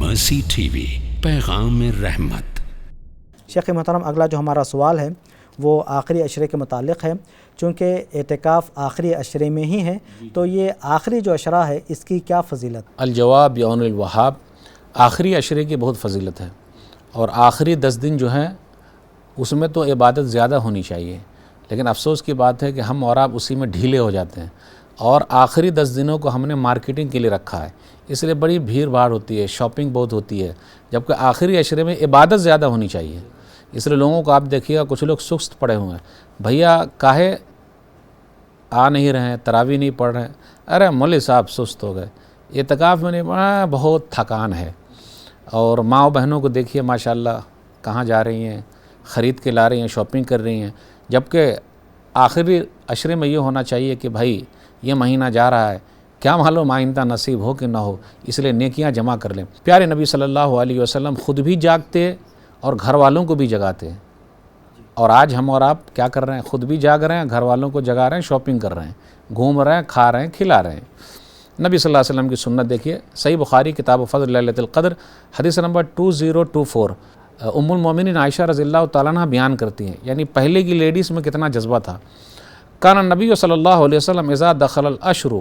مرسی T V, پیغام رحمت۔ شیخ محترم، اگلا جو ہمارا سوال ہے وہ آخری عشرے کے متعلق ہے۔ چونکہ اعتکاف آخری عشرے میں ہی ہے تو یہ آخری جو عشرہ ہے اس کی کیا فضیلت؟ الجواب یون الوہاب، آخری عشرے کی بہت فضیلت ہے، اور آخری 10 دن جو ہیں اس میں تو عبادت زیادہ ہونی چاہیے، لیکن افسوس کی بات ہے کہ ہم اور آپ اسی میں ڈھیلے ہو جاتے ہیں، اور آخری 10 دنوں کو ہم نے مارکیٹنگ کے لیے رکھا ہے، اس لیے بڑی بھیڑ بھاڑ ہوتی ہے، شاپنگ بہت ہوتی ہے، جبکہ آخری عشرے میں عبادت زیادہ ہونی چاہیے۔ اس لیے لوگوں کو آپ دیکھیے گا کچھ لوگ سست پڑے ہوئے ہیں، بھیا کاہے آ نہیں رہے ہیں، تراویح نہیں پڑھ رہے ہیں، ارے مولوی صاحب سست ہو گئے، اعتکاف میں نہیں پڑھا، بہت تھکان ہے۔ اور ماں بہنوں کو دیکھیے ماشاءاللہ کہاں جا رہی ہیں، خرید کے لا رہی ہیں، شاپنگ کر رہی ہیں، جبکہ آخری عشرے میں یہ ہونا چاہیے کہ بھائی یہ مہینہ جا رہا ہے، کیا معلوم آئندہ نصیب ہو کہ نہ ہو، اس لیے نیکیاں جمع کر لیں۔ پیارے نبی صلی اللہ علیہ وسلم خود بھی جاگتے اور گھر والوں کو بھی جگاتے، اور آج ہم اور آپ کیا کر رہے ہیں؟ خود بھی جاگ رہے ہیں، گھر والوں کو جگا رہے ہیں، شاپنگ کر رہے ہیں، گھوم رہے ہیں، کھا رہے ہیں، کھلا رہے ہیں۔ نبی صلی اللہ علیہ وسلم کی سنت دیکھیے، صحیح بخاری کتاب فضل لیلۃ القدر حدیث نمبر 2024، ام المومنین عائشہ رضی اللہ تعالیٰ عنہ بیان کرتی ہیں، یعنی پہلے کی لیڈیز میں کتنا جذبہ تھا۔ کان نبی صلی اللہ علیہ وسلم اذا دخل العشر،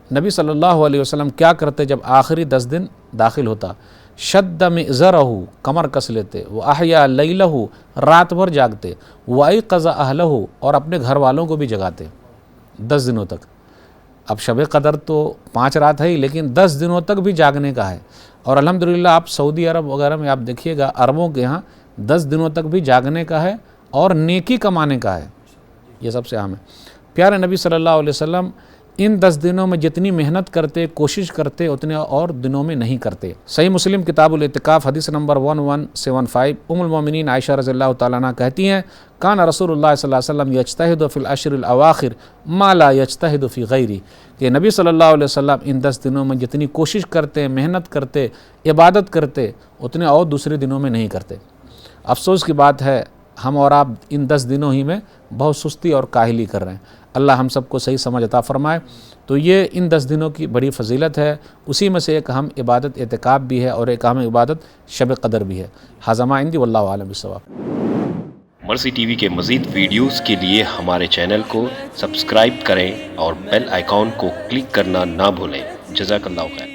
نبی صلی اللہ علیہ وسلم کیا کرتے جب آخری 10 دن داخل ہوتا؟ شد مئزرہ، کمر کس لیتے، واحیا لیلہ، رات بھر جاگتے، وایقظ اہلہ، اور اپنے گھر والوں کو بھی جگاتے 10 دنوں تک۔ اب شب قدر تو 5 رات ہے ہی، لیکن 10 دنوں تک بھی جاگنے کا ہے، اور الحمدللہ آپ سعودی عرب وغیرہ میں آپ دیکھیے گا، عربوں کے ہاں 10 دنوں تک بھی جاگنے کا ہے اور نیکی کمانے کا ہے، یہ سب سے اہم ہے۔ پیارے نبی صلی اللہ علیہ وسلم ان 10 دنوں میں جتنی محنت کرتے، کوشش کرتے، اتنے اور دنوں میں نہیں کرتے۔ صحیح مسلم کتاب الاعتکاف حدیث نمبر 1175، ام المومنین عائشہ رضی اللہ تعالیٰ عنہ کہتی ہیں، کان رسول اللہ صلی اللہ علیہ وسلم یجتہد فی العشر الاواخر ما لا یجتہد فی غیری، کہ نبی صلی اللہ علیہ وسلم ان 10 دنوں میں جتنی کوشش کرتے، محنت کرتے، عبادت کرتے، اتنے اور دوسرے دنوں میں نہیں کرتے۔ افسوس کی بات ہے ہم اور آپ ان 10 دنوں ہی میں بہت سستی اور کاہلی کر رہے ہیں۔ اللہ ہم سب کو صحیح سمجھ عطا فرمائے۔ تو یہ ان 10 دنوں کی بڑی فضیلت ہے، اسی میں سے ایک اہم عبادت اعتکاف بھی ہے، اور ایک اہم عبادت شب قدر بھی ہے۔ ھذا ما عندی واللہ اعلم بالصواب۔ مرسی ٹی وی کے مزید ویڈیوز کے لیے ہمارے چینل کو سبسکرائب کریں اور بیل آئیکن کو کلک کرنا نہ بھولیں۔ جزاک اللہ خیر۔